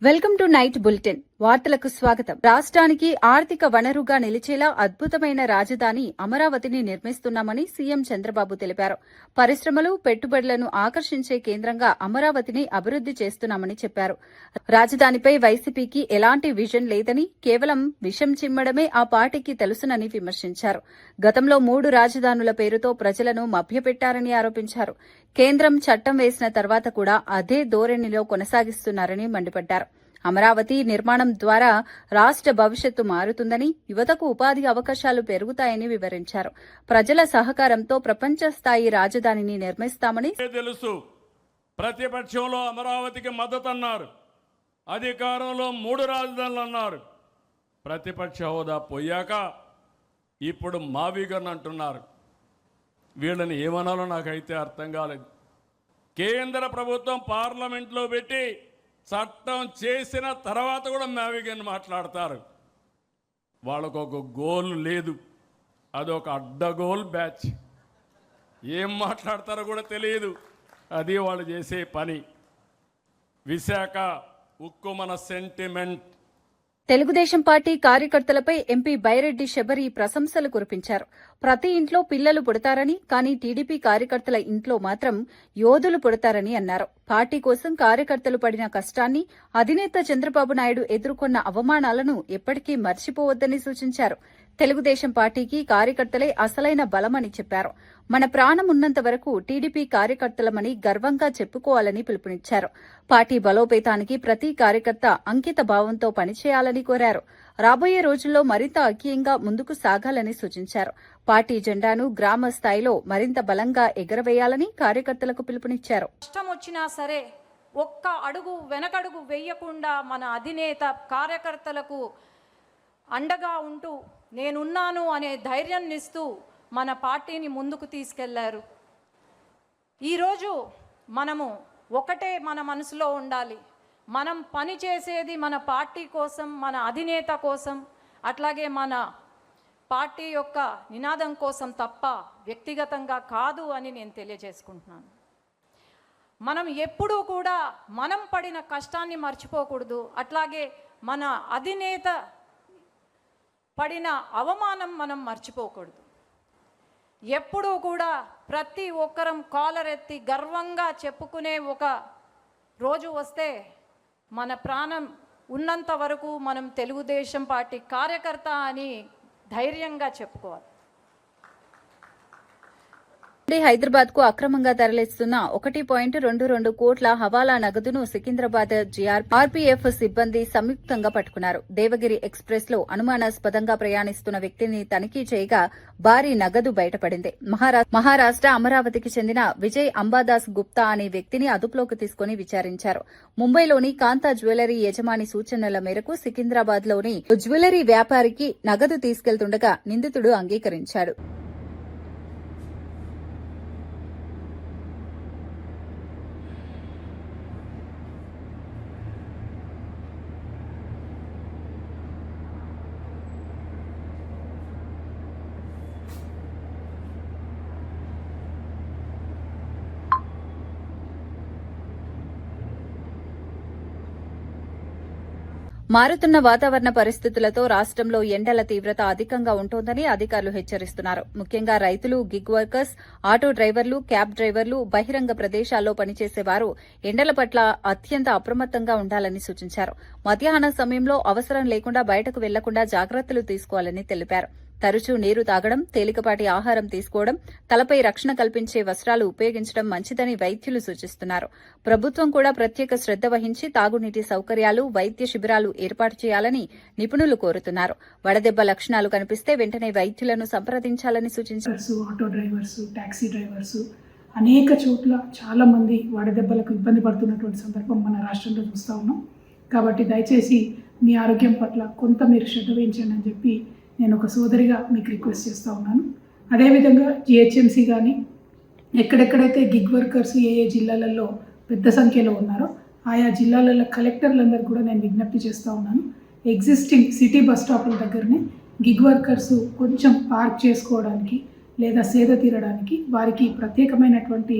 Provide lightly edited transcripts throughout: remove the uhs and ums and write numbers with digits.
Welcome to night bulletin. వార్తలకు స్వాగతం. రాష్ట్రానికి ఆర్థిక వనరుగా నిలిచేలా అద్భుతమైన రాజధాని అమరావతిని నిర్మిస్తున్నామని సీఎం చంద్రబాబు తెలిపారు. పరిశ్రమలు, పెట్టుబడులను ఆకర్షించే కేంద్రంగా అమరావతిని అభివృద్ది చేస్తున్నామని చెప్పారు. రాజధానిపై వైసీపీకి ఎలాంటి విజన్ లేదని, కేవలం విషం చిమ్మడమే ఆ పార్టీకి తెలుసునని విమర్శించారు. గతంలో 3 రాజధానుల పేరుతో ప్రజలను మభ్యపెట్టారని ఆరోపించారు. కేంద్రం చట్టం వేసిన తర్వాత కూడా అదే ధోరణిలో కొనసాగిస్తున్నారని మండిపడ్డారు. అమరావతి నిర్మాణం ద్వారా రాష్ట్ర భవిష్యత్తు మారుతుందని, యువతకు ఉపాధి అవకాశాలు పెరుగుతాయని వివరించారు. ప్రజల సహకారంతో ప్రపంచ స్థాయి రాజధానిని నిర్మిస్తామని తెలుసు. ప్రతిపక్షంలో అమరావతికి మద్దతు అన్నారు, అధికారంలో 3 రాజధానులు అన్నారు. ప్రతిపక్ష హోదా పోయాక ఇప్పుడు మావిగన్ అంటున్నారు. వీళ్ళని ఏమనాలో నాకైతే అర్థం కాలేదు. కేంద్ర ప్రభుత్వం పార్లమెంట్లో పెట్టి చట్టం చేసిన తర్వాత కూడా మావిగన్ మాట్లాడతారు. వాళ్ళకు ఒక గోల్ లేదు, అదొక అడ్డగోల్ బ్యాచ్. ఏం మాట్లాడతారో కూడా తెలియదు, అది వాళ్ళు చేసే పని. విశాఖ ఉక్కు మన సెంటిమెంట్. తెలుగుదేశం పార్టీ కార్యకర్తలపై ఎంపీ బైరెడ్డి శబరి ప్రశంసలు కురిపించారు. ప్రతి ఇంట్లో పిల్లలు పుడతారని, కానీ టీడీపీ కార్యకర్తల ఇంట్లో మాత్రం యోధులు పుడతారని అన్నారు. పార్టీ కోసం కార్యకర్తలు పడిన కష్టాన్ని, అధినేత చంద్రబాబు నాయుడు ఎదుర్కొన్న అవమానాలను ఎప్పటికీ మర్చిపోవద్దని సూచించారు. తెలుగుదేశం పార్టీకి కార్యకర్తలే అసలైన బలమని చెప్పారు. మన ప్రాణం ఉన్నంత వరకు టీడీపీ కార్యకర్తలమని గర్వంగా చెప్పుకోవాలని పిలుపునిచ్చారు. పార్టీ బలోపేతానికి ప్రతి కార్యకర్త అంకిత భావంతో పనిచేయాలని కోరారు. రాబోయే రోజుల్లో మరింత ఐక్యంగా ముందుకు సాగాలని సూచించారు. పార్టీ జెండాను గ్రామ స్థాయిలో మరింత బలంగా ఎగరవేయాలని కార్యకర్తలకు పిలుపునిచ్చారు. కష్టం వచ్చినా సరే ఒక్క అడుగు వెనకడుగు వేయకుండా మన అధినేత కార్యకర్తలకు అండగా ఉంటూ నేనున్నాను అనే ధైర్యాన్ని ఇస్తూ మన పార్టీని ముందుకు తీసుకెళ్లారు. ఈరోజు మనము ఒకటే మన మనసులో ఉండాలి. మనం పని చేసేది మన పార్టీ కోసం, మన అధినేత కోసం, అట్లాగే మన పార్టీ యొక్క నినాదం కోసం తప్ప వ్యక్తిగతంగా కాదు అని నేను తెలియజేసుకుంటున్నాను. మనం ఎప్పుడూ కూడా మనం పడిన కష్టాన్ని మర్చిపోకూడదు. అట్లాగే మన అధినేత పడిన అవమానం మనం మర్చిపోకూడదు. ఎప్పుడూ కూడా ప్రతి ఒక్కరం కాలరెత్తి గర్వంగా చెప్పుకునే ఒక రోజు వస్తే, మన ప్రాణం ఉన్నంత వరకు మనం తెలుగుదేశం పార్టీ కార్యకర్త అని ధైర్యంగా చెప్పుకోవాలి. హైదరాబాద్ కు అక్రమంగా తరలిస్తున్న 1.22 కోట్ల హవాలా నగదును సికింద్రాబాద్ ఆర్పీఎఫ్ సిబ్బంది సంయుక్తంగా పట్టుకున్నారు. దేవగిరి ఎక్స్ప్రెస్ లో అనుమానాస్పదంగా ప్రయాణిస్తున్న వ్యక్తిని తనిఖీ చేయగా భారీ నగదు బయటపడింది. మహారాష్ట అమరావతికి చెందిన విజయ్ అంబాదాస్ గుప్తా అనే వ్యక్తిని అదుపులోకి తీసుకుని విచారించారు. ముంబైలోని కాంతా జ్యువెలరీ యజమాని సూచనల మేరకు సికింద్రాబాద్ లోని జ్యువెలరీ వ్యాపారికి నగదు తీసుకెళ్తుండగా నిందితుడు అంగీకరించాడు. మారుతున్న వాతావరణ పరిస్థితులతో రాష్ట్రంలో ఎండల తీవ్రత అధికంగా ఉంటోందని అధికారులు హెచ్చరిస్తున్నారు. ముఖ్యంగా రైతులు, గిగ్ వర్కర్స్, ఆటో డ్రైవర్లు, క్యాబ్ డ్రైవర్లు, బహిరంగ ప్రదేశాల్లో పనిచేసేవారు ఎండల పట్ల అత్యంత అప్రమత్తంగా ఉండాలని సూచించారు. మధ్యాహ్న సమయంలో అవసరం లేకుండా బయటకు వెళ్లకుండా జాగ్రత్తలు తీసుకోవాలని తెలిపారు. తరచూ నీరు తాగడం, తేలికపాటి ఆహారం తీసుకోవడం, తలపై రక్షణ కల్పించే వస్త్రాలు ఉపయోగించడం మంచిదని వైద్యులు సూచిస్తున్నారు. ప్రభుత్వం కూడా ప్రత్యేక శ్రద్ధ వహించి తాగునీటి సౌకర్యాలు, వైద్య శిబిరాలు ఏర్పాటు చేయాలని నిపుణులు కోరుతున్నారు. వడదెబ్బ లక్షణాలు కనిపిస్తే వెంటనే వైద్యులను సంప్రదించాలని సూచించారు. ఆటో డ్రైవర్స్, టాక్సీ డ్రైవర్స్ అనేక చోట్ల చాలా మంది వడదెబ్బలకు ఇబ్బంది పడుతున్నటువంటి సందర్భం మన రాష్ట్రంలో చూస్తూ ఉన్నాం. కాబట్టి దయచేసి మీ ఆరోగ్యం పట్ల కొంత మీరు శ్రద్ధ వహించండి అని చెప్పి నేను ఒక సోదరిగా మీకు రిక్వెస్ట్ చేస్తూ ఉన్నాను. అదేవిధంగా జిహెచ్ఎంసీ కానీ ఎక్కడెక్కడైతే గిగ్ వర్కర్స్ ఏ జిల్లాలలో పెద్ద సంఖ్యలో ఉన్నారో ఆయా జిల్లాలలో కలెక్టర్లందరూ కూడా నేను విజ్ఞప్తి చేస్తూ ఉన్నాను. ఎగ్జిస్టింగ్ సిటీ బస్ స్టాపుల దగ్గరనే గిగ్ వర్కర్స్ కొంచెం పార్క్ చేసుకోవడానికి లేదా సేద తీరడానికి వారికి ప్రత్యేకమైనటువంటి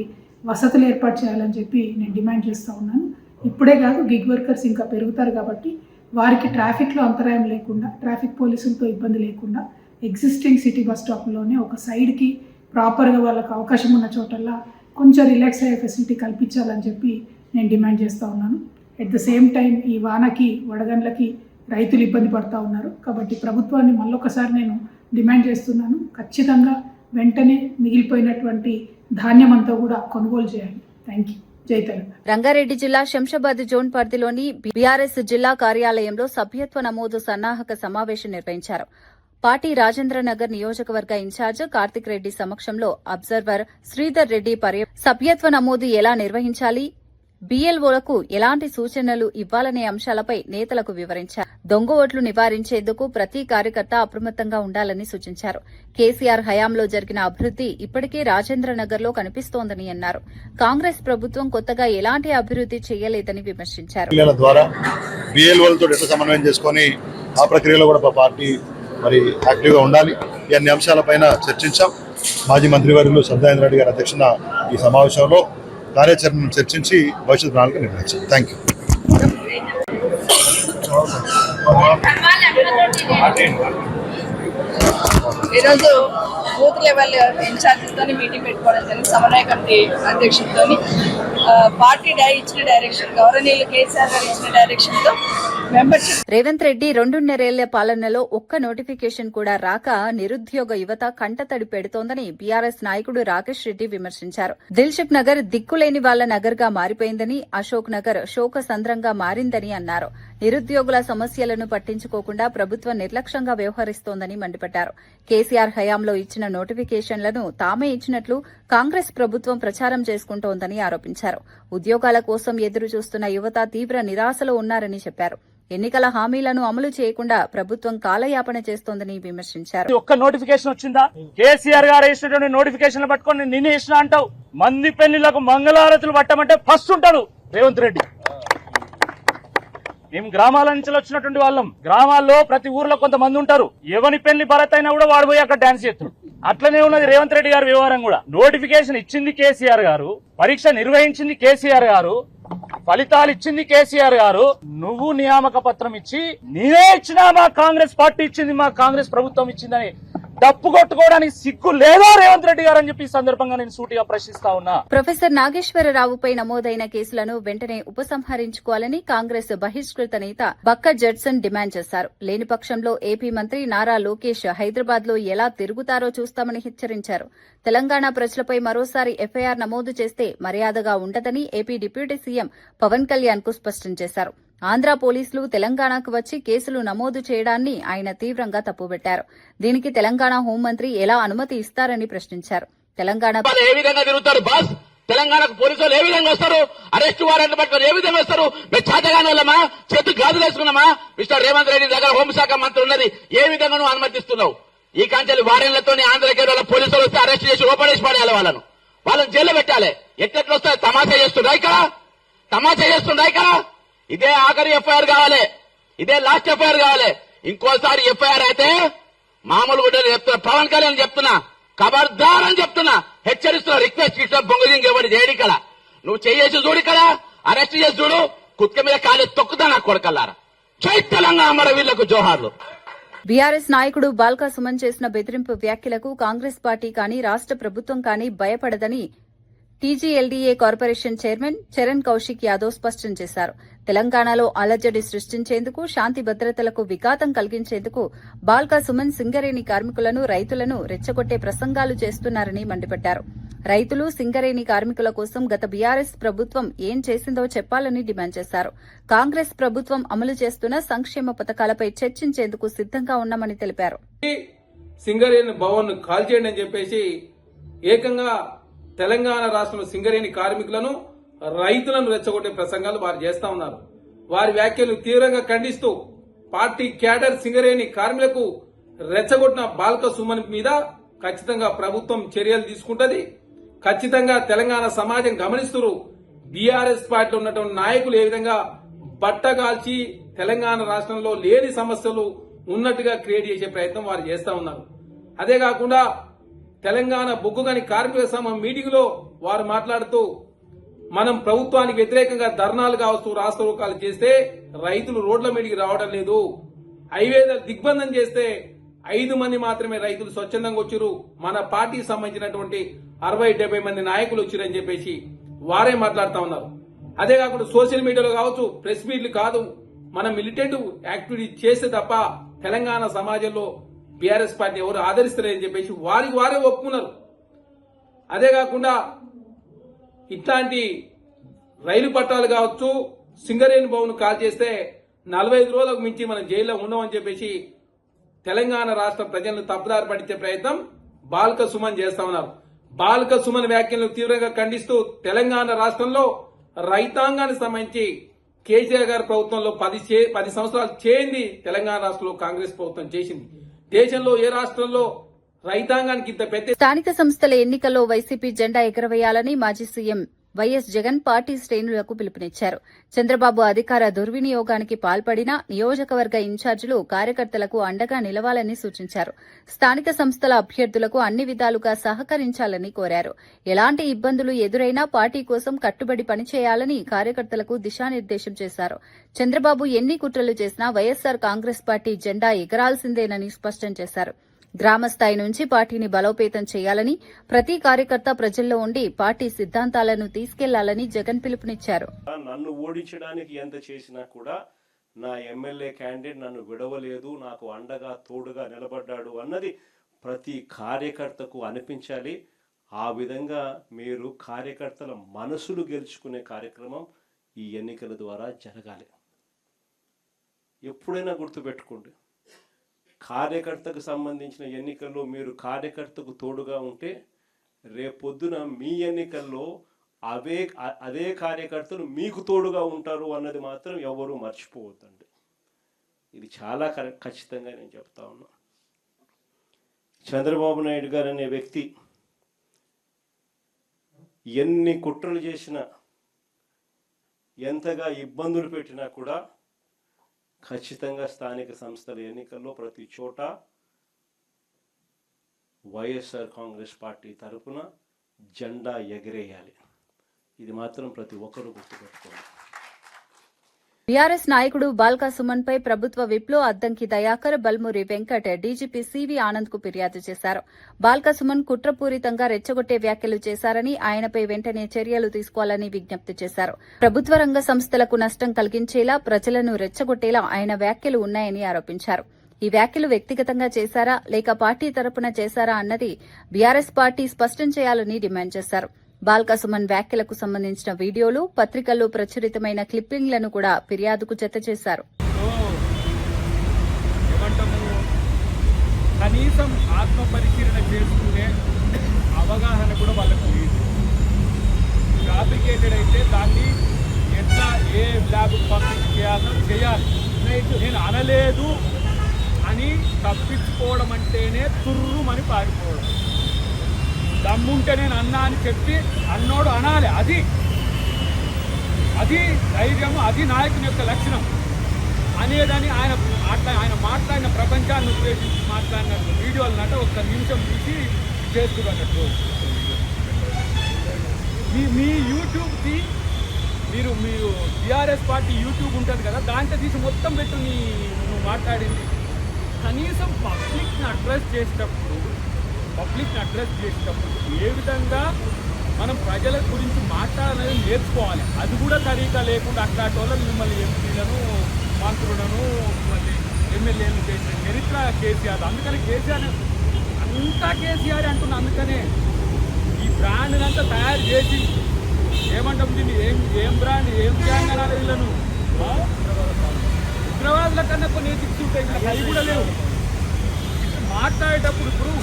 వసతులు ఏర్పాటు చేయాలని చెప్పి నేను డిమాండ్ చేస్తూ ఉన్నాను. ఇప్పుడే కాదు, గిగ్ వర్కర్స్ ఇంకా పెరుగుతారు కాబట్టి వారికి ట్రాఫిక్లో అంతరాయం లేకుండా, ట్రాఫిక్ పోలీసులతో ఇబ్బంది లేకుండా ఎగ్జిస్టింగ్ సిటీ బస్ స్టాప్లోనే ఒక సైడ్కి ప్రాపర్గా వాళ్ళకి అవకాశం ఉన్న చోటల్లా కొంచెం రిలాక్స్ అయ్యే ఫెసిలిటీ కల్పించాలని చెప్పి నేను డిమాండ్ చేస్తూ ఉన్నాను. ఎట్ ద సేమ్ టైం ఈ వానకి వడగండ్లకి రైతులు ఇబ్బంది పడుతూ ఉన్నారు. కాబట్టి ప్రభుత్వాన్ని మళ్ళొకసారి నేను డిమాండ్ చేస్తున్నాను, ఖచ్చితంగా వెంటనే మిగిలిపోయినటువంటి ధాన్యం అంతా కూడా కొనుగోలు చేయాలి. Thank you. జై తెలంగాణ. రంగారెడ్డి జిల్లా శంషాబాద్ జోన్ పరిధిలోని బీఆర్ఎస్ జిల్లా కార్యాలయంలో సభ్యత్వ నమోదు సన్నాహక సమావేశం నిర్వహించారు. పార్టీ రాజేంద్రనగర్ నియోజకవర్గ ఇన్ఛార్జ్ కార్తిక్ రెడ్డి సమక్షంలో అబ్జర్వర్ శ్రీధర్ రెడ్డి సభ్యత్వ నమోదు ఎలా నిర్వహించాలి, బీఎల్ఓలకు ఎలాంటి సూచనలు ఇవ్వాలనే అంశాలపై నేతలకు వివరించారు. దొంగ ఓట్లు నివారించేందుకు ప్రతి కార్యకర్త అప్రమత్తంగా ఉండాలని సూచించారు. కేసీఆర్ హయాంలో జరిగిన అభివృద్ది ఇప్పటికే రాజేంద్రనగర్లో కనిపిస్తోందని అన్నారు. కాంగ్రెస్ ప్రభుత్వం కొత్తగా ఎలాంటి అభివృద్ది చేయలేదని విమర్శించారు. ఆ ప్రక్రియలో కూడా పార్టీ మరి యాక్టివ్గా ఉండాలి. ఈ అన్ని అంశాలపైన చర్చించాం. మాజీ మంత్రివర్యులు సత్యనారాయణ రెడ్డి గారి అధ్యక్షన ఈ సమావేశంలో కార్యాచరణను చర్చించి భవిష్యత్ ప్రణాళిక నిర్ణయించాం. Thank you. ఈరోజు బూత్ లెవెల్ ఇన్ఛార్జెస్తో మీటింగ్ పెట్టుకోవడం జరిగింది. సమన్వయ కమిటీ అధ్యక్షులతో పార్టీ ఇచ్చిన డైరెక్షన్, గౌరవనీయులు కేసీఆర్ గారు ఇచ్చిన డైరెక్షన్తో మెంబర్షిప్. రేవంత్ రెడ్డి 2.5 పాలనలో ఒక్క నోటిఫికేషన్ కూడా రాక నిరుద్యోగ యువత కంటతడి పెడుతోందని బీఆర్ఎస్ నాయకుడు రాకేష్ రెడ్డి విమర్శించారు. దిల్సుఖ్ నగర్ దిక్కులేని వాళ్ల నగర్ గా మారిపోయిందని, అశోక్ నగర్ శోక సంద్రంగా మారిందని అన్నారు. నిరుద్యోగుల సమస్యలను పట్టించుకోకుండా ప్రభుత్వం నిర్లక్ష్యంగా వ్యవహరిస్తోందని మండిపడ్డారు. కేసీఆర్ హయాంలో ఇచ్చిన నోటిఫికేషన్లను తామే ఇచ్చినట్లు కాంగ్రెస్ ప్రభుత్వం ప్రచారం చేసుకుంటోందని ఆరోపించారు. ఉద్యోగాల కోసం ఎదురు చూస్తున్న యువత తీవ్ర నిరాశలో ఉన్నారని చెప్పారు. ఎన్నికల హామీలను అమలు చేయకుండా ప్రభుత్వం కాలయాపన చేస్తోందని విమర్శించారు. ఒక్క నోటిఫికేషన్ వచ్చిందా? కేసీఆర్ గారు వేసినటువంటి నోటిఫికేషన్ పట్టుకొని నిన్నే ఇచ్చిన అంటావు. మంది పెళ్లిలకు మంగళారతులు పట్టమంటే ఫస్ట్ ఉంటాడు రేవంత్ రెడ్డి. మేము గ్రామాల నుంచి వచ్చినటువంటి వాళ్ళం. గ్రామాల్లో ప్రతి ఊర్లో కొంతమంది ఉంటారు. ఎవరి పెళ్లి భరత్ అయినా కూడా వాడు పోయి అక్కడ డాన్స్ చేస్తాడు. అట్లనే ఉన్నది రేవంత్ రెడ్డి గారి వ్యవహారం కూడా. నోటిఫికేషన్ ఇచ్చింది కేసీఆర్ గారు, పరీక్ష నిర్వహించింది కేసీఆర్ గారు, ఫలితాలు ఇచ్చింది కేసీఆర్ గారు. నువ్వు నియామక పత్రం ఇచ్చి నేనే ఇచ్చినా, మా కాంగ్రెస్ పార్టీ ఇచ్చింది, మా కాంగ్రెస్ ప్రభుత్వం ఇచ్చిందని డప్పు కొట్టుకోవడానికి సిగ్గు లేదా రేవంత్ రెడ్డి గారు అని చెప్పి ఈ సందర్భంగా నేను సూటిగా ప్రశ్నిస్తా ఉన్నా. ప్రొఫెసర్ నాగేశ్వరరావుపై నమోదైన కేసులను వెంటనే ఉపసంహరించుకోవాలని కాంగ్రెస్ బహిష్కృత నేత బక్క జడ్సన్ డిమాండ్ చేశారు. లేని పక్షంలో ఏపీ మంత్రి నారా లోకేష్ హైదరాబాద్ లో ఎలా తిరుగుతారో చూస్తామని హెచ్చరించారు. తెలంగాణ ప్రజలపై మరోసారి ఎఫ్ఐఆర్ నమోదు చేస్తే మర్యాదగా ఉండదని AP deputy CM Pawan Kalyan కు స్పష్టం చేశారు. ఆంధ్ర పోలీసులు తెలంగాణకు వచ్చి కేసులు నమోదు చేయడాన్ని ఆయన తీవ్రంగా తప్పుబట్టారు. దీనికి తెలంగాణ హోంమంత్రి ఎలా అనుమతి ఇస్తారని ప్రశ్నించారు. ఏ విధంగా తిరుగుతారు బాస్? తెలంగాణకు పోలీసులు ఏ విధంగా వస్తారు? అరెస్టు వారెంట్ పట్టుకొని ఏ విధంగా వస్తారు? మేము చేతగాని వాళ్ళమా? చేతులు గాజులు వేసుకున్నామా? మిస్టర్ రేవంత్ రెడ్డి దగ్గర హోంశాఖ మంత్రి ఉన్నది. ఏ విధంగా నువ్వు అనుమతిస్తున్నావు? ఈ కాంచెలు వారెన్లతో ఆంధ్రకేరళ పోలీసులు వస్తే అరెస్ట్ చేసి లోపడేసి పడేయాలి. వాళ్ళని జైల్లో పెట్టాలి. ఎట్లెట్లు వస్తారు? తమాషా చేస్తుండ్రా ఇక్కడ, తమాషా చేస్తుండ్రా ఇక్కడ. ఇదే ఆఖరి ఎఫ్ఐఆర్ కావాలి, ఇదే లాస్ట్ ఎఫ్ఐఆర్ కావాలి. ఇంకోసారి ఎఫ్ఐఆర్ అయితే మామూలు కూడా చెప్తున్నా, పవన్ కళ్యాణ్ చెప్తున్నా, ఖబర్దార్ అని చెప్తున్నా, హెచ్చరిస్తున్నా, రిక్వెస్ట్ ఇస్తున్నా. బొంగదింగ్ ఎవరి చేయడు ఇక్కడ. నువ్వు చేసి చూడు, ఇక్కడ అరెస్ట్ చేసి చూడు, కుక్క మీద కాలే తొక్కుతా నా కొడకల్లారా. జై తెలంగాణ, అమరవీరులకు జోహార్లు. బీఆర్ఎస్ నాయకుడు బాల్కా సుమన్ చేసిన బెదిరింపు వ్యాఖ్యలకు కాంగ్రెస్ పార్టీ కానీ రాష్ట ప్రభుత్వం కానీ భయపడదని టీజీఎల్డీఏ కార్పొరేషన్ చైర్మన్ చరణ్ కౌశిక్ యాదవ్ స్పష్టం చేశారు. తెలంగాణలో అలజడి సృష్టించేందుకు, శాంతి భద్రతలకు విఘాతం కలిగించేందుకు బాల్కా సుమన్ సింగరేణి కార్మికులను, రైతులను రెచ్చగొట్టే ప్రసంగాలు చేస్తున్నారని మండిపడ్డారు. రైతులు, సింగరేణి కార్మికుల కోసం గత బీఆర్ఎస్ ప్రభుత్వం ఏం చేసిందో చెప్పాలని డిమాండ్ చేశారు. కాంగ్రెస్ ప్రభుత్వం అమలు చేస్తున్న సంక్షేమ పథకాలపై చర్చించేందుకు సిద్దంగా ఉన్నామని తెలిపారు. సింగరేణి భవన్ కాల్చేయండి అని చెప్పేసి ఏకంగా తెలంగాణ రాష్ట్రంలో సింగరేణి కార్మికులను, రైతులను రెచ్చగొట్టే ప్రసంగాలు వారు చేస్తా ఉన్నారు. వారి వ్యాఖ్యలు తీవ్రంగా ఖండిస్తూ పార్టీ క్యాడర్ సింగరేణి కార్మికులకు రెచ్చగొట్టిన బాల్క సుమన్ మీద ఖచ్చితంగా ప్రభుత్వం చర్యలు తీసుకుంటది. ఖచ్చితంగా తెలంగాణ సమాజం గమనిస్తున్నారు. బీఆర్ఎస్ పార్టీలో ఉన్నటువంటి నాయకులు ఏ విధంగా బట్టగాల్చి తెలంగాణ రాష్ట్రంలో లేని సమస్యలు ఉన్నట్టుగా క్రియేట్ చేసే ప్రయత్నం వారు చేస్తా ఉన్నారు. అదే కాకుండా తెలంగాణ బొగ్గుగని కార్మిక సంఘం మీటింగ్ లో వారు మాట్లాడుతూ మనం ప్రభుత్వానికి వ్యతిరేకంగా ధర్నాలు కావచ్చు రాస్తారోకాలు చేస్తే రైతులు రోడ్ల మీదకి రావడం లేదు. హైవేల దిగ్బంధం చేస్తే 5 మంది మాత్రమే రైతులు స్వచ్ఛందంగా వచ్చారు. మన పార్టీకి సంబంధించినటువంటి 60-70 మంది నాయకులు వచ్చారని చెప్పేసి వారే మాట్లాడుతా ఉన్నారు. అదే కాకుండా సోషల్ మీడియాలో కావచ్చు, ప్రెస్ మీట్లు కాదు, మనం మిలిటెంట్ యాక్టివిటీ చేస్తే తప్ప తెలంగాణ సమాజంలో బీఆర్ఎస్ పార్టీ ఎవరు ఆదరిస్తారని చెప్పేసి వారే ఒప్పుకున్నారు. అదే కాకుండా ఇట్లాంటి రైలు పట్టాలు కావచ్చు, సింగరేణి భవన్ కాల్ చేస్తే 45 రోజులకు మించి మనం జైల్లో ఉండమని చెప్పేసి తెలంగాణ రాష్ట్ర ప్రజలను తప్పుదారి పట్టించే ప్రయత్నం బాల్క సుమన్ చేస్తా ఉన్నారు. బాల్క సుమన్ వ్యాఖ్యలను తీవ్రంగా ఖండిస్తూ తెలంగాణ రాష్ట్రంలో రైతాంగానికి సంబంధించి కేసీఆర్ గారి ప్రభుత్వంలో 10 సంవత్సరాలు చేయింది తెలంగాణ రాష్ట్రంలో కాంగ్రెస్ ప్రభుత్వం చేసింది. దేశంలో ఏ రాష్ట్రంలో రైతాంగానికి ఇంత పెద్ద స్థానిక సంస్థల ఎన్నికల్లో వైసీపీ జెండా ఎగరవేయాలని మాజీ సీఎం వైఎస్ జగన్ పార్టీ శ్రేణులకు పిలుపునిచ్చారు. చంద్రబాబు అధికార దుర్వినియోగానికి పాల్పడిన నియోజకవర్గ ఇన్ఛార్జీలు కార్యకర్తలకు అండగా నిలవాలని సూచించారు. స్థానిక సంస్థల అభ్యర్థులకు అన్ని విధాలుగా సహకరించాలని కోరారు. ఎలాంటి ఇబ్బందులు ఎదురైనా పార్టీ కోసం కట్టుబడి పనిచేయాలని కార్యకర్తలకు దిశానిర్దేశం చేశారు. చంద్రబాబు ఎన్ని కుట్రలు చేసినా వైఎస్సార్ కాంగ్రెస్ పార్టీ జెండా ఎగరాల్సిందేనని స్పష్టం చేశారు. గ్రామస్థాయి నుంచి పార్టీని బలోపేతం చేయాలని, ప్రతి కార్యకర్త ప్రజల్లో ఉండి పార్టీ సిద్ధాంతాలను తీసుకెళ్లాలని జగన్ పిలుపునిచ్చారు. నన్ను ఓడించడానికి ఎంత చేసినా కూడా నా ఎమ్మెల్యే క్యాండిడేట్ నన్ను విడవలేదు, నాకు అండగా తోడుగా నిలబడ్డాడు అన్నది ప్రతి కార్యకర్తకు అనిపించాలి. ఆ విధంగా మీరు కార్యకర్తల మనసులు గెలుచుకునే కార్యక్రమం ఈ ఎన్నికల ద్వారా జరగాలి. ఎప్పుడైనా గుర్తుపెట్టుకోండి, కార్యకర్తకు సంబంధించిన ఎన్నికల్లో మీరు కార్యకర్తకు తోడుగా ఉంటే రేపొద్దున మీ ఎన్నికల్లో అదే కార్యకర్తలు మీకు తోడుగా ఉంటారు అన్నది మాత్రం ఎవరు మర్చిపోవద్దండి. ఇది చాలా ఖచ్చితంగా నేను చెప్తా ఉన్నా. చంద్రబాబు నాయుడు గారు అనే వ్యక్తి ఎన్ని కుట్రలు చేసినా, ఎంతగా ఇబ్బందులు పెట్టినా కూడా ఖచ్చితంగా స్థానిక సంస్థల ఎన్నికల్లో ప్రతి చోట వైఎస్ఆర్ కాంగ్రెస్ పార్టీ తరఫున జెండా ఎగరేయాలి. ఇది మాత్రం ప్రతి ఒక్కరూ గుర్తుపెట్టుకోవాలి. బీఆర్ఎస్ నాయకుడు బాల్కా సుమన్ పై ప్రభుత్వ విప్లో అద్దంకి దయాకర్, బల్మూరి వెంకట్ డీజీపీ సివి ఆనంద్ కు ఫిర్యాదు చేశారు. బాల్కా సుమన్ కుట్రపూరితంగా రెచ్చగొట్టే వ్యాఖ్యలు చేశారని, ఆయనపై వెంటనే చర్యలు తీసుకోవాలని విజ్ఞప్తి చేశారు. ప్రభుత్వ రంగ సంస్థలకు నష్టం కలిగించేలా, ప్రజలను రెచ్చగొట్టేలా ఆయన వ్యాఖ్యలు ఉన్నాయని ఆరోపించారు. ఈ వ్యాఖ్యలు వ్యక్తిగతంగా చేశారా లేక పార్టీ తరపున చేశారా అన్నది బీఆర్ఎస్ పార్టీ స్పష్టం చేయాలని డిమాండ్ చేశారు. బాల్కా సుమన్ వ్యాఖ్యలకు సంబంధించిన వీడియోలు, పత్రికల్లో ప్రచురితమైన క్లిప్పింగ్లను కూడా ఫిర్యాదుకు జతచేశారు. కనీసం ఆత్మ పరిశీలన చేసుకునే అవగాహన కూడా వాళ్ళకు లేదు. ఫ్యాబ్రికేటెడ్ అయితే దాన్ని ఎట్లా ఏ ల్యాబ్ పంపించి చేయాలి. నేను అనలేదు అని తప్పించుకోవడం అంటేనే తుర్రుమని పారిపోవడం. దమ్ముంటే నేను అన్నా అని చెప్పి అన్నోడు అనాలి. అది ధైర్యం, అది నాయకుని యొక్క లక్షణం అనేదని ఆయన మాట్లాడిన ప్రపంచాన్ని ఉద్దేశించి మాట్లాడిన వీడియోలనంటే ఒక్క నిమిషం తీసి చేస్తున్నట్టు. మీ యూట్యూబ్కి మీరు టీఆర్ఎస్ పార్టీ యూట్యూబ్ ఉంటుంది కదా, దాంట్లో తీసి మొత్తం పెట్టు నువ్వు మాట్లాడింది. కనీసం పబ్లిక్ని అడ్రస్ చేసేటప్పుడు ఏ విధంగా మనం ప్రజల గురించి మాట్లాడాలని నేర్చుకోవాలి. అది కూడా సరిగ్గా లేకుండా అట్లాంటి వాళ్ళని మిమ్మల్ని ఎంపీలను, మంత్రులను, మళ్ళీ ఎమ్మెల్యేలను చేసిన చరిత్ర కేసీఆర్. అందుకని కేసీఆర్ అంతా కేసీఆర్ అంటున్నా. అందుకనే ఈ బ్రాండ్ అంతా తయారు చేసి ఏమంటాం దీన్ని, ఏం బ్రాండ్, ఏం గ్యాంగ్ అనాలి వీళ్ళను. ఉగ్రవాదుల కన్నా కొన్ని ఎథిక్స్ ఉంటాయి, అవి కూడా లేవు. మాట్లాడేటప్పుడు ఇప్పుడు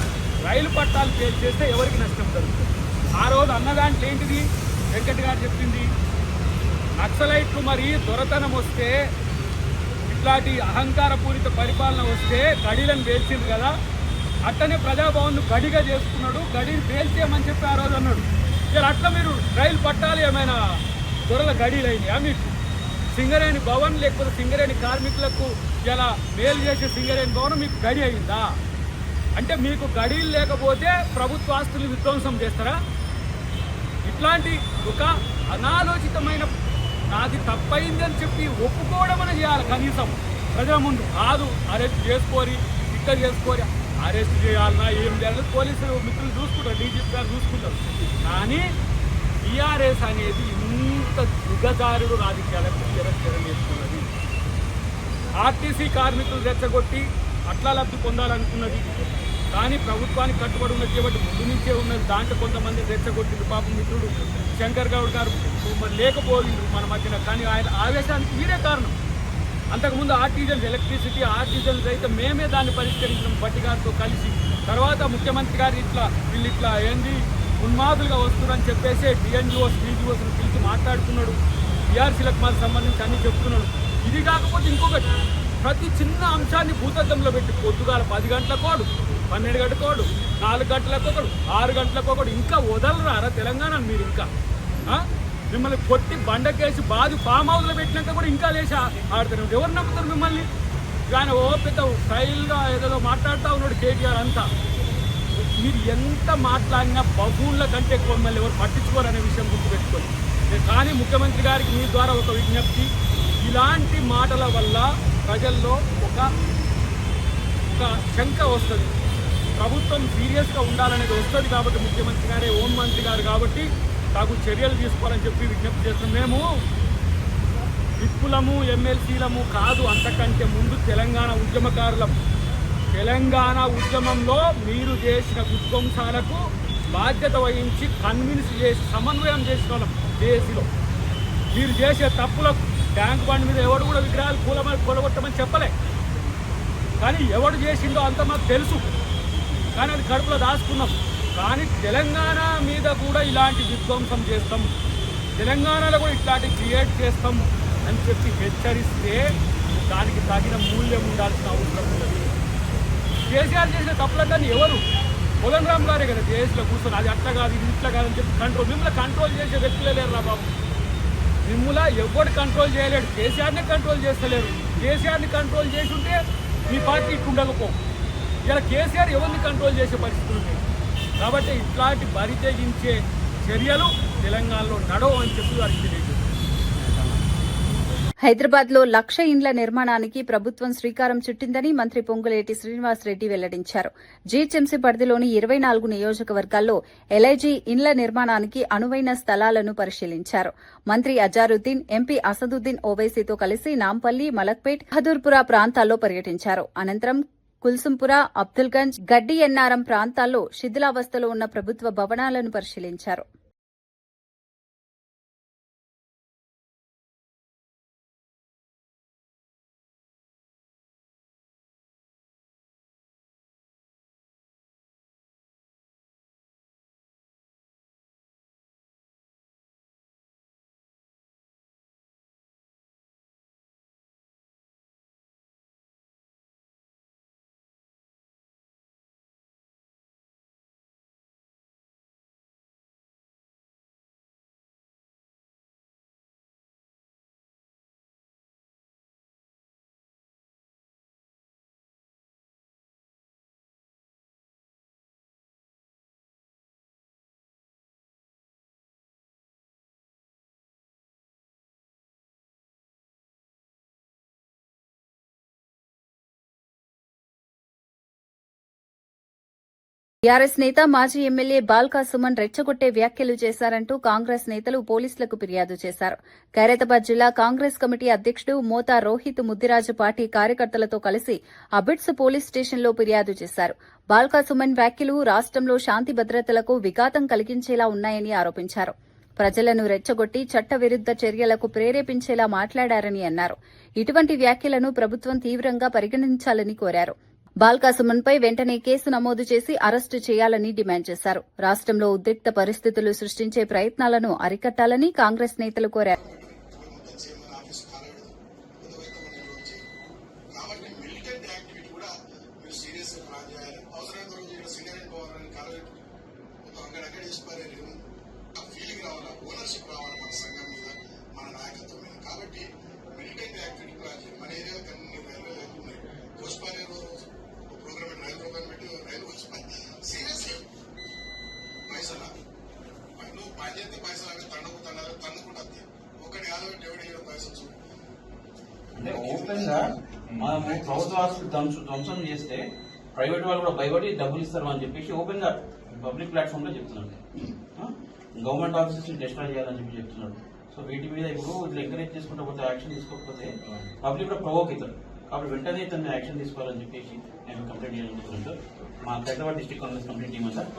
రైలు పట్టాలు చేస్తే ఎవరికి నష్టం జరుగుతుంది? ఆ రోజు అన్నదాంట్లో ఏంటిది వెంకట్ గారు చెప్పింది, నక్సలైట్లు మరి దొరతనం వస్తే, ఇట్లాంటి అహంకారపూరిత పరిపాలన వస్తే గడిలను పేల్చింది కదా, అట్లనే ప్రజాభవన్ను గడిగా చేసుకున్నాడు, గడిని పేల్చేయమని చెప్పి ఆ రోజు అన్నాడు. ఇలా అట్లా మీరు రైలు పట్టాలు ఏమైనా దొరల గడీలు అయినాయా మీకు? సింగరేణి భవన్ లేకపోతే సింగరేణి కార్మికులకు ఇలా మేలు చేసే సింగరేణి భవన్ మీకు గడి అయిందా? అంటే మీకు గడీలు లేకపోతే ప్రభుత్వ ఆస్తులు విధ్వంసం చేస్తారా? ఇట్లాంటి ఒక అనాలోచితమైన నాది తప్పైంది అని చెప్పి ఒప్పుకోవడం అని చేయాలి కనీసం ప్రజల ముందు. కాదు అరెస్ట్ చేసుకోరి ఇక్క చేసుకోరి, అరెస్ట్ చేయాలన్నా ఏం చేయాలి పోలీసులు మిత్రులు చూసుకుంటారు, డీజీపీ గారు చూసుకుంటారు. కానీ టీఆర్ఎస్ అనేది ఇంత దిగజారుడు రాజకీయాలకు చేస్తున్నది. ఆర్టీసీ కార్మికులు రెచ్చగొట్టి అట్లా లబ్ధి పొందాలనుకున్నది. కానీ ప్రభుత్వానికి కట్టుబడి ఉన్నది కాబట్టి ముందు నుంచే ఉన్నది. దాంట్లో కొంతమంది రెచ్చగొట్టింది. పాపం మిత్రుడు శంకర్ గౌడ్ గారు లేకపోయింది మన మధ్యన. కానీ ఆయన ఆవేశానికి మీరే కారణం. అంతకుముందు ఆర్టిజన్స్ ఎలక్ట్రిసిటీ ఆర్టిజన్స్ అయితే మేమే దాన్ని పరిష్కరించినాం బట్టి గారితో కలిసి. తర్వాత ముఖ్యమంత్రి గారు వీళ్ళు ఇట్లా ఏంది ఉన్మాదులుగా వస్తున్నారని చెప్పేసి డిఎన్జిఓస్ డీజీఓస్ని పిలిచి మాట్లాడుతున్నాడు. టీఆర్సీలకు మాకు సంబంధించి అన్ని చెప్తున్నాడు. ఇది కాకపోతే ఇంకొకటి, ప్రతి చిన్న అంశాన్ని భూతద్దంలో పెట్టి పొద్దుగాల 10 గంటలకోడు, 12 గంటలకోడు, 4 గంటలకొకడు, 6 గంటలకొకడు, ఇంకా వదలరారా తెలంగాణ మీరు? ఇంకా మిమ్మల్ని కొట్టి బండకేసి బాధి ఫామ్ హౌస్లో పెట్టినాక కూడా ఇంకా లేచి ఆడుతున్నారు. ఎవరు నమ్ముతారు మిమ్మల్ని? ఆయన ఓ పెద్ద స్టైల్గా ఏదో మాట్లాడుతూ ఉన్నాడు కేటీఆర్ అంతా. మీరు ఎంత మాట్లాడినా బహుళ్ళ కంటే ఎక్కువ మిమ్మల్ని ఎవరు పట్టించుకోరు అనే విషయం గుర్తుపెట్టుకోండి. కానీ ముఖ్యమంత్రి గారికి మీ ద్వారా ఒక విజ్ఞప్తి, ఇలాంటి మాటల వల్ల ప్రజల్లో ఒక శంక వస్తుంది. ప్రభుత్వం సీరియస్గా ఉండాలనేది వస్తుంది కాబట్టి ముఖ్యమంత్రి గారే హోంమంత్రి గారు కాబట్టి తగు చర్యలు తీసుకోవాలని చెప్పి విజ్ఞప్తి చేస్తున్నాం. మేము విప్పులము ఎమ్మెల్సీలము కాదు, అంతకంటే ముందు తెలంగాణ ఉద్యమకారులం. తెలంగాణ ఉద్యమంలో మీరు చేసిన విధ్వంసాలకు బాధ్యత వహించి కన్విన్స్ చేసి సమన్వయం చేసిన వాళ్ళం దేశంలో. మీరు చేసే తప్పులకు ట్యాంక్ బండ్ మీద ఎవడు కూడా విగ్రహాలు కూలగొట్టమని చెప్పలే. కానీ ఎవడు చేసిండో అంత మాకు తెలుసు. కానీ అది కడుపులో దాచుకున్నాం. కానీ తెలంగాణ మీద కూడా ఇలాంటి విధ్వంసం చేస్తాం, తెలంగాణలో కూడా ఇట్లాంటి క్రియేట్ చేస్తాం అని చెప్పి హెచ్చరిస్తే దానికి తగిన మూల్యం ఉండాల్సిన అవసరం ఉన్నది. కేసీఆర్ చేసిన తప్పులన్నీ ఎవరు? పొలం రామ్ గారే కదా దేశంలో కూర్చొని అది అట్లా కాదు ఇది ఇట్లా కాదని చెప్పి మిమ్మల్ని కంట్రోల్ చేసే వ్యక్తులే లేరు రా బాబు. మిమ్మల్ని ఎవరు కంట్రోల్ చేయలేడు. కేసీఆర్ని కంట్రోల్ చేస్తలేరు. కేసీఆర్ని కంట్రోల్ చేసి ఉంటే మీ పార్టీ ఇట్లా ఉండకపో. ఇలా కేసీఆర్ ఎవరిని కంట్రోల్ చేసే పరిస్థితులు ఉన్నాయి. కాబట్టి ఇట్లాంటి బరి తెగించే చర్యలు తెలంగాణలో నడవు అని చెప్పి వారికి తెలియజేస్తారు. హైదరాబాద్ లో 1,00,000 ఇండ్ల నిర్మాణానికి ప్రభుత్వం శ్రీకారం చుట్టిందని మంత్రి పొంగులేటి శ్రీనివాసరెడ్డి వెల్లడించారు. జీహెచ్ఎంసీ పరిధిలోని 24 నియోజకవర్గాల్లో ఎల్ఐజీ ఇండ్ల నిర్మాణానికి అనువైన స్థలాలను పరిశీలించారు. మంత్రి అజారుద్దీన్, ఎంపీ అసదుద్దీన్ ఓవైసీతో కలిసి నాంపల్లి, మలక్పేట్, బహదూర్పుర ప్రాంతాల్లో పర్యటించారు. అనంతరం కుల్సుంపుర, అబ్దుల్గంజ్, గడ్డి ఎన్నారం ప్రాంతాల్లో శిథిలావస్థలో ఉన్న ప్రభుత్వ భవనాలను పరిశీలించారు. టీఆర్ఎస్ నేత మాజీ ఎమ్మెల్యే బాల్కా సుమన్ రెచ్చగొట్టే వ్యాఖ్యలు చేశారంటూ కాంగ్రెస్ నేతలు పోలీసులకు ఫిర్యాదు చేశారు. ఖైరతాబాద్ జిల్లా కాంగ్రెస్ కమిటీ అధ్యకుడు మోతా రోహిత్ ముద్దిరాజు పార్టీ కార్యకర్తలతో కలిసి అబిడ్స్ పోలీస్ స్టేషన్లో ఫిర్యాదు చేశారు. బాల్కా సుమన్ వ్యాఖ్యలు రాష్ట్రంలో శాంతి భద్రతలకు విఘాతం కలిగించేలా ఉన్నాయని ఆరోపించారు. ప్రజలను రెచ్చగొట్టి చట్టవిరుద్ద చర్యలకు ప్రేరేపించేలా మాట్లాడారని అన్నారు. ఇటువంటి వ్యాఖ్యలను ప్రభుత్వం తీవ్రంగా పరిగణించాలని కోరారు. బాల్కా సుమన్పై వెంటనే కేసు నమోదు చేసి అరెస్టు చేయాలని డిమాండ్ చేశారు. రాష్ట్రంలో ఉద్రిక్త పరిస్థితులు సృష్టించే ప్రయత్నాలను అరికట్టాలని కాంగ్రెస్ నేతలు కోరారు. పైసలు పైసలు తన్నుకుతున్నారు అంటే ఓపెన్ గా మనము ప్రభుత్వ ఆస్తులు ధ్వంసం చేస్తే ప్రైవేట్ వాళ్ళు కూడా భయపడి డబ్బులు ఇస్తారు అని చెప్పేసి ఓపెన్ గా పబ్లిక్ ప్లాట్ఫామ్ లో చెప్తున్నాడు. గవర్నమెంట్ ఆఫీసెస్ ని డిస్ట్రాయ్ చేయాలని చెప్పి చెప్తున్నాడు. సో వీటి మీద ఇప్పుడు ఇట్లా ఎంకరేజ్ చేసుకుంటూ పోతే యాక్షన్ తీసుకోకపోతే పబ్లిక్ కూడా ప్రొవోక్ అవుతారు. కాబట్టి వెంటనే తను యాక్షన్ తీసుకోవాలని చెప్పేసి నేను కంప్లైంట్ చేయాలనుకుంటున్నాను సార్. మా Hyderabad district Congress complaint team sir.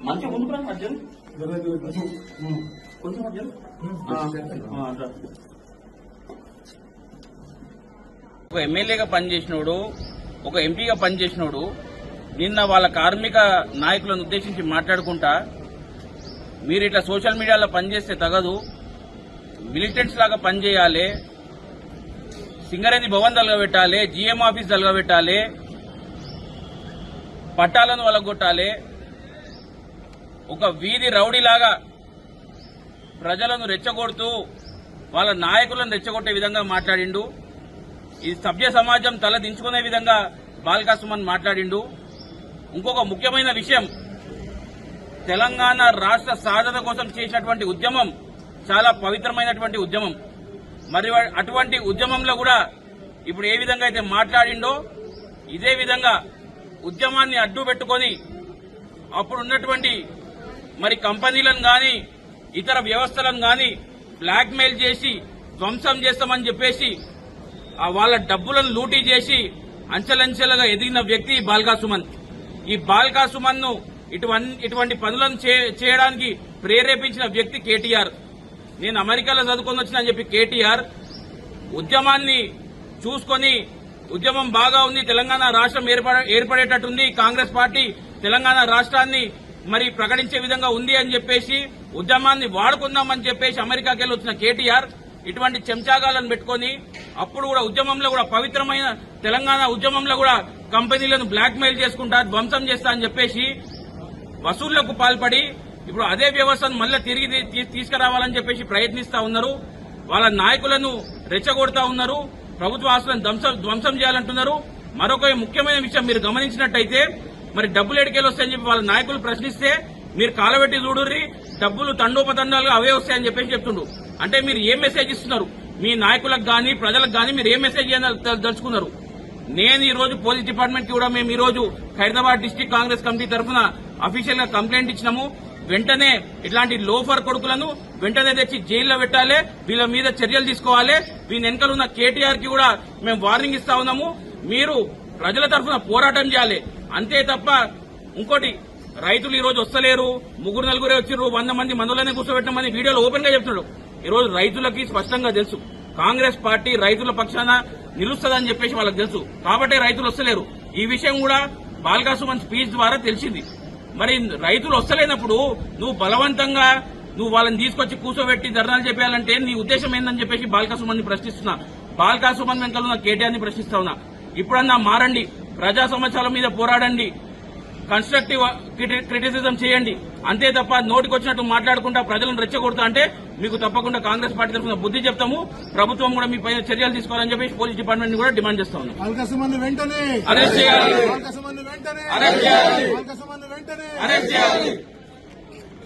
మంచిగా ముందుకు రా అర్జున్, కొంచెం అర్జున్. ఒక ఎమ్మెల్యేగా పనిచేసినోడు, ఒక ఎంపీగా పనిచేసినోడు నిన్న వాళ్ళ కార్మిక నాయకులను ఉద్దేశించి మాట్లాడుకుంటా, మీరు ఇట్లా సోషల్ మీడియాలో పనిచేస్తే తగదు, మిలిటెంట్స్ లాగా పనిచేయాలి, సింగరేణి భవన్ తలగబెట్టాలి, జీఎం ఆఫీస్ తలగబెట్టాలి, పట్టాలను వలగొట్టాలి, ఒక వీధి రౌడీలాగా ప్రజలను రెచ్చగొడుతూ వాళ్ళ నాయకులను రెచ్చగొట్టే విధంగా మాట్లాడిండు. ఈ సభ్య సమాజం తల దించుకునే విధంగా బాల్కా సుమన్ మాట్లాడిండు. ఇంకొక ముఖ్యమైన విషయం, తెలంగాణ రాష్ట్ర సాధన కోసం చేసినటువంటి ఉద్యమం చాలా పవిత్రమైనటువంటి ఉద్యమం. మరి అటువంటి ఉద్యమంలో కూడా ఇప్పుడు ఏ విధంగా అయితే మాట్లాడిండో ఇదే విధంగా ఉద్యమాన్ని అడ్డు పెట్టుకొని అప్పుడు ఉన్నటువంటి మరి కంపెనీలను గాని ఇతర వ్యవస్థలను గాని బ్లాక్ మెయిల్ చేసి ధ్వంసం చేస్తామని చెప్పేసి వాళ్ళ డబ్బులను లూటీ చేసి అంచెలంచెలుగా ఎదిగిన వ్యక్తి బాల్కా సుమన్. ఈ బాల్కా సుమన్ ను ఇటువంటి పనులను చేయడానికి ప్రేరేపించిన వ్యక్తి కేటీఆర్. నేను అమెరికాలో చదువుకొని వచ్చిన అని చెప్పి కేటీఆర్ ఉద్యమాన్ని చూసుకొని ఉద్యమం బాగా ఉంది, తెలంగాణ రాష్ట్రం ఏర్పడేటట్టుంది, కాంగ్రెస్ పార్టీ తెలంగాణ రాష్ట్రాన్ని మరి ప్రకటించే విధంగా ఉంది అని చెప్పేసి ఉద్యమాన్ని వాడుకుందామని చెప్పేసి అమెరికాకి వెళ్ళి వచ్చిన కేటీఆర్ ఇటువంటి చెంచాగాలను పెట్టుకుని అప్పుడు కూడా ఉద్యమంలో కూడా పవిత్రమైన తెలంగాణ ఉద్యమంలో కూడా కంపెనీలను బ్లాక్ మెయిల్ చేసుకుంటా ధ్వంసం చేస్తా అని చెప్పేసి వసూళ్లకు పాల్పడి ఇప్పుడు అదే వ్యవస్థను మళ్ళీ తిరిగి తీసుకురావాలని చెప్పేసి ప్రయత్నిస్తా ఉన్నారు. వాళ్ళ నాయకులను రెచ్చగొడతా ఉన్నారు, ప్రభుత్వ ఆస్తులను ధ్వంసం చేయాలంటున్నారు. మరొక ముఖ్యమైన విషయం మీరు గమనించినట్టయితే మరి డబ్బులు ఎడికేలు వస్తాయని చెప్పి వాళ్ళ నాయకులు ప్రశ్నిస్తే మీరు కాలబెట్టి చూడుర్రి, డబ్బులు తండోపతండాలుగా అవే వస్తాయని చెప్పేసి చెప్తుండ్రు. అంటే మీరు ఏం మెసేజ్ ఇస్తున్నారు మీ నాయకులకు గాని ప్రజలకు గాని, మీరు ఏం మెసేజ్ దలుచుకున్నారు? నేను ఈ రోజు పోలీస్ డిపార్ట్మెంట్ కి కూడా మేము ఈ రోజు హైదరాబాద్ డిస్ట్రిక్ట్ కాంగ్రెస్ కమిటీ తరఫున అఫీషియల్ గా కంప్లైంట్ ఇచ్చినాము. వెంటనే ఇట్లాంటి లోఫర్ కొడుకులను వెంటనే తెచ్చి జైల్లో పెట్టాలి, వీళ్ళ మీద చర్యలు తీసుకోవాలి. వీని వెనకాల ఉన్న కేటీఆర్ కి కూడా మేము వార్నింగ్ ఇస్తా ఉన్నాము. మీరు ప్రజల తరఫున పోరాటం చేయాలి, అంతే తప్ప ఇంకోటి రైతులు ఈ రోజు వస్తలేరు, 3-4 వచ్చిర్రు, 100 మంది మందులనే కూర్చోబెట్టమని వీడియోలో ఓపెన్ గా చెప్తున్నాడు. ఈ రోజు రైతులకి స్పష్టంగా తెలుసు కాంగ్రెస్ పార్టీ రైతుల పక్షాన నిలుస్తుందని చెప్పేసి వాళ్ళకి తెలుసు, కాబట్టి రైతులు వస్తలేరు. ఈ విషయం కూడా బాల్కా సుమన్ స్పీచ్ ద్వారా తెలిసింది. మరి రైతులు వస్తలేనప్పుడు నువ్వు బలవంతంగా వాళ్ళని తీసుకొచ్చి కూర్చోబెట్టి ధర్నాలు చెప్పాలంటే నీ ఉద్దేశం ఏందని చెప్పేసి బాల్కా సుమన్ ని ప్రశ్నిస్తున్నా. బాల్కా సుమన్ వెనకాల ఉన్న కేటీఆర్ ని ప్రశ్నిస్తా ఉన్నా. ఇప్పుడన్నా మారండి, ప్రజా సమస్యల మీద పోరాడండి, కన్స్ట్రక్టివ్ క్రిటిసిజం చేయండి, అంతే తప్ప నోటికొచ్చినట్టు మాట్లాడుకుంటా ప్రజలను రెచ్చగొడతా అంటే మీకు తప్పకుండా కాంగ్రెస్ పార్టీ తరఫున బుద్ధి చెప్తాము. ప్రభుత్వం కూడా మీ పైన చర్యలు తీసుకోవాలని చెప్పేసి పోలీస్ డిపార్ట్మెంట్ ని కూడా డిమాండ్ చేస్తా ఉన్నాం. అరెస్ట్ చేయాలి, అరెస్ట్ చేయాలి.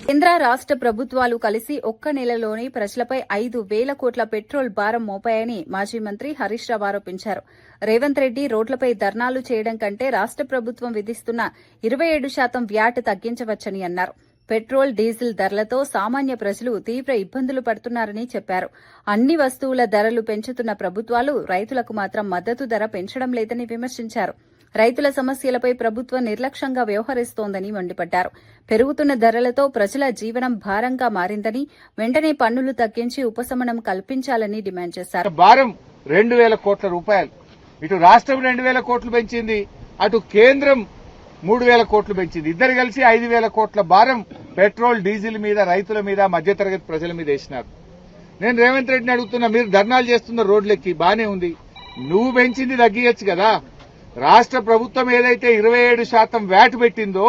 కేంద్ర రాష్ట్ర ప్రభుత్వాలు కలిసి ఒక్క నెలలోనే ప్రజలపై 5,000 కోట్ల పెట్రోల్ భారం మోపాయని మాజీ మంత్రి హరీష్ రావు ఆరోపించారు. రేవంత్ రెడ్డి రోడ్లపై ధర్నాలు చేయడం కంటే రాష్ట్ర ప్రభుత్వం విధిస్తున్న 27% వ్యాట్ తగ్గించవచ్చని అన్నారు. పెట్రోల్, డీజిల్ ధరలతో సామాన్య ప్రజలు తీవ్ర ఇబ్బందులు పడుతున్నారని చెప్పారు. అన్ని వస్తువుల ధరలు పెంచుతున్న ప్రభుత్వాలు రైతులకు మాత్రం మద్దతు ధర పెంచడం లేదని విమర్శించారు. రైతుల సమస్యలపై ప్రభుత్వం నిర్లక్ష్యంగా వ్యవహరిస్తోందని మండిపడ్డారు. పెరుగుతున్న ధరలతో ప్రజల జీవనం భారంగా మారిందని, వెంటనే పన్నులు తగ్గించి ఉపశమనం కల్పించాలని డిమాండ్ చేశారు. భారం 2,000 కోట్ల రూపాయలు. ఇటు రాష్ట్రం 2,000 కోట్లు పెంచింది, అటు కేంద్రం 3,000 కోట్లు పెంచింది. ఇద్దరు కలిసి 5,000 కోట్ల భారం పెట్రోల్, డీజిల్ మీద, రైతుల మీద, మధ్యతరగతి ప్రజల మీద వేసినారు. నేను రేవంత్ రెడ్డిని అడుగుతున్నా, మీరు ధర్నాలు చేస్తున్న రోడ్లెక్కి బానే ఉంది, నువ్వు పెంచింది తగ్గియచ్చు కదా. రాష్ట్ర ప్రభుత్వం ఏదైతే 27% వ్యాట్ పెట్టిందో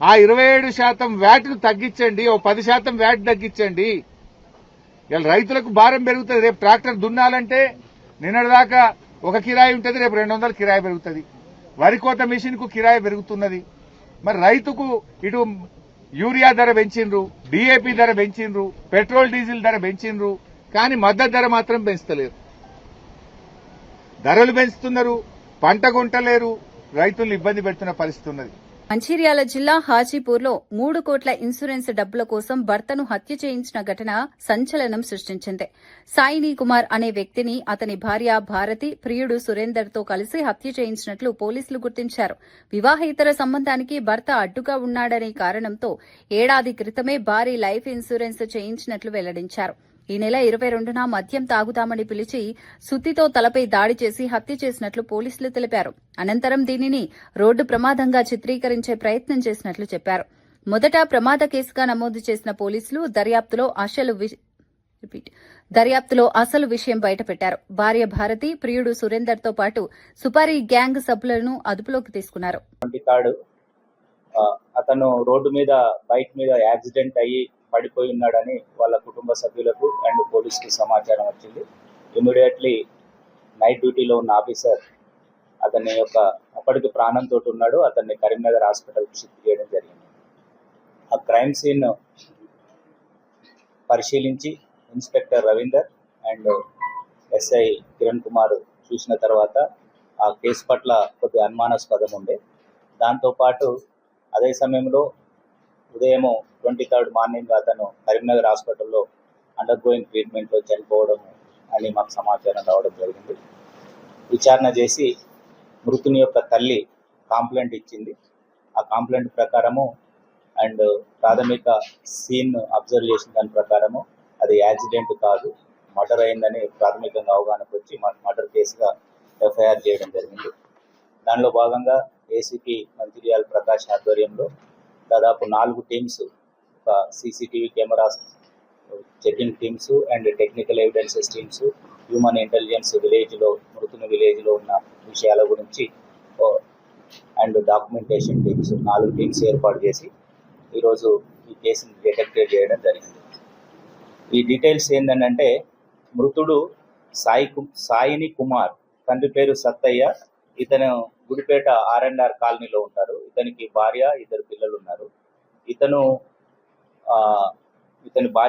ఆ 27% వ్యాట్ ను తగ్గించండి, ఓ 10% వ్యాట్ తగ్గించండి. ఇలా రైతులకు భారం పెరుగుతుంది. రేపు ట్రాక్టర్ దున్నాలంటే నిన్నటిదాకా ఒక కిరాయి ఉంటుంది, రేపు 200 కిరాయి పెరుగుతుంది. వరి కోత మిషన్ కు కిరాయి పెరుగుతున్నది. మరి రైతుకు ఇటు యూరియా ధర పెంచిండ్రు, డిఏపి ధర పెంచిండ్రు, పెట్రోల్ డీజిల్ ధర పెంచిండ్రు, కానీ మద్దతు ధర మాత్రం పెంచుతలేరు. ధరలు పెంచుతున్నారు, పంట కొంటలేరు, రైతులు ఇబ్బంది పెడుతున్న పరిస్థితి ఉన్నది. మంచిర్యాల జిల్లా హాజీపూర్లో 3 కోట్ల ఇన్సూరెన్స్ డబ్బుల కోసం భర్తను హత్య చేయించిన ఘటన సంచలనం సృష్టించింది. సాయిని కుమార్ అనే వ్యక్తిని అతని భార్య భారతి, ప్రియుడు సురేందర్తో కలిసి హత్య చేయించినట్లు పోలీసులు గుర్తించారు. వివాహేతర సంబంధానికి భర్త అడ్డుగా ఉన్నాడనే కారణంతో ఏడాది క్రితమే భారీ లైఫ్ ఇన్సూరెన్స్ చేయించినట్లు వెల్లడించారు. ఈ నెల 22న మద్యం తాగుతామని పిలిచి సుత్తితో తలపై దాడి చేసి హత్య చేసినట్లు పోలీసులు తెలిపారు. అనంతరం దీనిని రోడ్డు ప్రమాదంగా చిత్రీకరించే ప్రయత్నం చేసినట్లు చెప్పారు. మొదట ప్రమాద కేసుగా నమోదు చేసిన పోలీసులు దర్యాప్తులో అసలు విషయం బయటపెట్టారు. భార్య భారతి, ప్రియుడు సురేందర్తో పాటు సుపారీ గ్యాంగ్ సభ్యులను అదుపులోకి తీసుకున్నారు. అతను రోడ్డు మీద బైక్ మీద యాక్సిడెంట్ అయ్యి పడిపోయి ఉన్నాడని వాళ్ళ కుటుంబ సభ్యులకు అండ్ పోలీసుకు సమాచారం వచ్చింది. ఇమీడియట్లీ నైట్ డ్యూటీలో ఉన్న ఆఫీసర్ అతని యొక్క అప్పటికి ప్రాణంతో ఉన్నాడు, అతన్ని కరీంనగర్ హాస్పిటల్కి షిఫ్ట్ చేయడం జరిగింది. ఆ క్రైమ్ సీన్ పరిశీలించి inspector Ravinder and SI Kiran Kumar చూసిన తర్వాత ఆ కేసు పట్ల కొద్దిగా అనుమానాస్పదం ఉండే. దాంతోపాటు అదే సమయంలో ఉదయం 23rd మార్నింగ్ అతను కరీంనగర్ హాస్పిటల్లో అండర్ గోయింగ్ ట్రీట్మెంట్లో చనిపోవడం అని మాకు సమాచారం రావడం జరిగింది. విచారణ చేసి మృతుని యొక్క తల్లి కాంప్లైంట్ ఇచ్చింది. ఆ కాంప్లైంట్ ప్రకారము అండ్ ప్రాథమిక సీన్ అబ్జర్వ్ చేసిన దాని ప్రకారము అది యాక్సిడెంట్ కాదు, మర్డర్ అయిందని ప్రాథమికంగా అవగాహనకు వచ్చి మర్డర్ కేసుగా ఎఫ్ఐఆర్ చేయడం జరిగింది. దానిలో భాగంగా ఏసీపీ మంచిర్యాల ప్రకాష్ ఆధ్వర్యంలో దాదాపు 4 టీమ్స్, ఒక CCTV cameras checking teams and technical evidences teams, human intelligence మృతుని విలేజ్లో ఉన్న విషయాల గురించి అండ్ డాక్యుమెంటేషన్ టీమ్స్ 4 టీమ్స్ ఏర్పాటు చేసి ఈరోజు ఈ కేసుని డిటెక్ట్ చేయడం జరిగింది. ఈ డీటెయిల్స్ ఏంటంటే మృతుడు సాయిని కుమార్, తండ్రి పేరు సత్తయ్య, ఇతను గుడిపేట R&R కాలనీలో ఉంటారు. ఇతనికి భార్య, 2 పిల్లలు ఉన్నారు. ఇతని భార్య